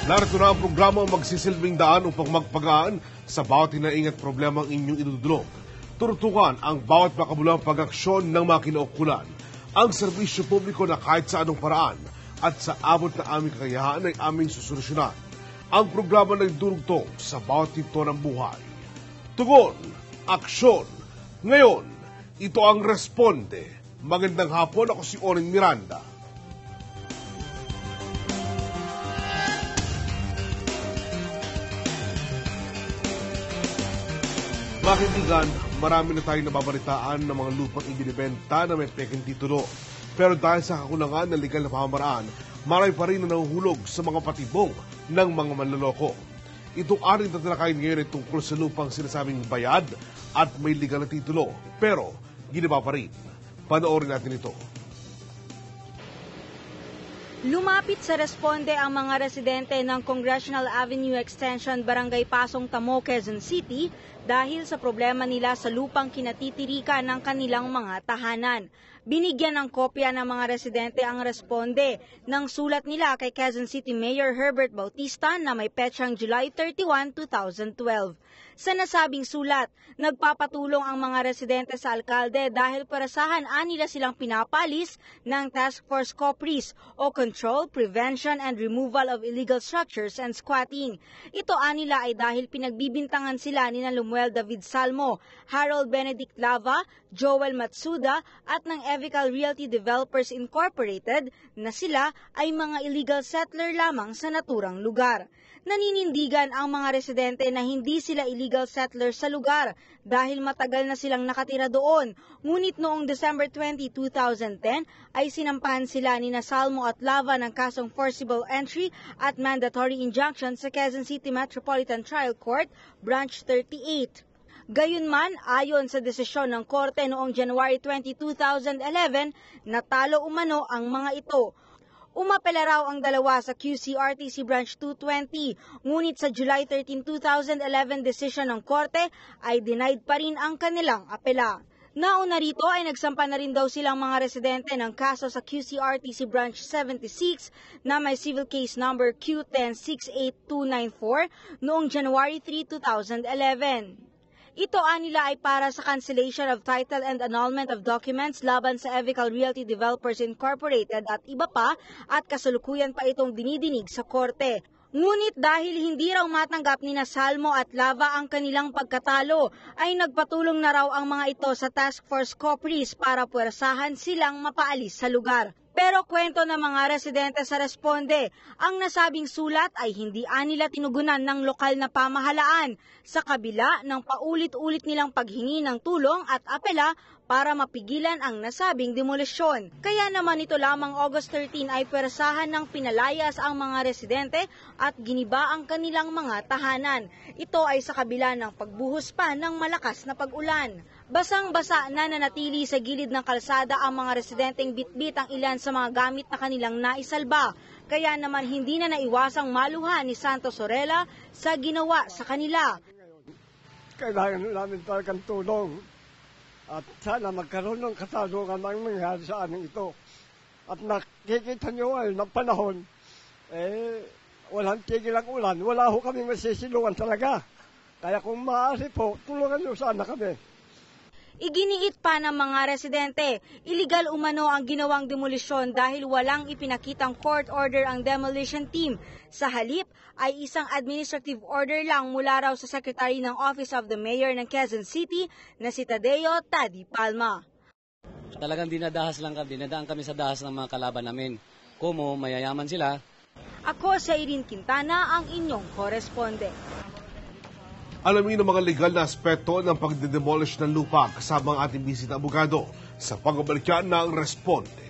Narito na ang programang magsisilbing daan upang magpagaan sa bawat hinaing at problema ang inyong idudulog. Turutukan ang bawat makabulang pag-aksyon ng mga kinaukulan, ang serbisyo publiko na kahit sa anong paraan at sa abot na aming kakayahan ay aming susolusyonan. Ang programa na idurugtong sa bawat tinto ng buhay. Tugon, aksyon. Ngayon, ito ang Responde. Magandang hapon, ako si Oren Miranda. Mga kaibigan, marami na tayong nababalitaan ng mga lupang ibinibenta na may peking titulo. Pero dahil sa kakulangan ng legal na pamamaraan, marami pa rin na nahuhulog sa mga patibong ng mga manloloko. Itong aring tatalakayin ngayon ay tungkol sa lupang sinasabing bayad at may legal na titulo, pero ginawa pa rin. Panoorin natin ito. Lumapit sa Responde ang mga residente ng Congressional Avenue Extension, Barangay Pasong Tamo, Quezon City dahil sa problema nila sa lupang kinatitirikan ng kanilang mga tahanan. Binigyan ng kopya ng mga residente ang Responde ng sulat nila kay Quezon City Mayor Herbert Bautista na may petsang July 31, 2012. Sa nasabing sulat, nagpapatulong ang mga residente sa alkalde dahil parasahan nila silang pinapalis ng Task Force COPRIS o Control, Prevention and Removal of Illegal Structures and Squatting. Ito nila ay dahil pinagbibintangan sila ni Lumuel David Salmo, Harold Benedict Lava, Joel Matsuda at ng Evical Realty Developers Incorporated na sila ay mga illegal settler lamang sa naturang lugar. Naninindigan ang mga residente na hindi sila illegal settlers sa lugar dahil matagal na silang nakatira doon. Ngunit noong December 20, 2010 ay sinampahan sila ni Salmo at Lava ng kasong forcible entry at mandatory injunction sa Quezon City Metropolitan Trial Court, Branch 38. Gayunman, ayon sa desisyon ng korte noong January 20, 2011, natalo umano ang mga ito. Umapela raw ang dalawa sa QCRTC Branch 220, ngunit sa July 13, 2011 decision ng korte ay denied pa rin ang kanilang apela. Nauna rito ay nagsampa na rin daw silang mga residente ng kaso sa QCRTC Branch 76 na may civil case number Q1068294 noong January 3, 2011. Ito nila ay para sa cancellation of title and annulment of documents laban sa Evical Realty Developers Incorporated at iba pa at kasalukuyan pa itong dinidinig sa korte. Ngunit dahil hindi raw matanggap ni Salmo at Lava ang kanilang pagkatalo, ay nagpatulong na raw ang mga ito sa Task Force COPRIS para puwersahan silang mapaalis sa lugar. Pero kwento ng mga residente sa Responde, ang nasabing sulat ay hindi nila tinugunan ng lokal na pamahalaan sa kabila ng paulit-ulit nilang paghingi ng tulong at apela para mapigilan ang nasabing demolisyon. Kaya naman ito lamang August 13 ay pwersahan ng pinalayas ang mga residente at giniba ang kanilang mga tahanan. Ito ay sa kabila ng pagbuhos pa ng malakas na pag-ulan. Basang-basa na nanatili sa gilid ng kalsada ang mga residenteng bitbit ang ilan sa mga gamit na kanilang naisalba. Kaya naman hindi na naiwasang maluha ni Santos Orella sa ginawa sa kanila. Kailangan namin talagang tulong at sana magkaroon ng katarungan ang mangyari sa amin ito. At nakikita nyo ay ng panahon, walang tigil ang ulan, wala ho kami masisilungan talaga. Kaya kung maaari po, tulungan nyo sana kami. Iginiit pa ng mga residente, iligal umano ang ginawang demolisyon dahil walang ipinakitang court order ang demolition team. Sa halip ay isang administrative order lang mula raw sa Secretary ng Office of the Mayor ng Quezon City na si Tadeo Tadi Palma. Talagang dinadaan kami sa dahas ng mga kalaban namin. Kumo mayayaman sila. Ako sa Irene Quintana, ang inyong koresponde. Alamin ang mga legal na aspeto ng pagdedemolish ng lupa kasama ang ating bisita abogado sa pagbabalik ng Responde.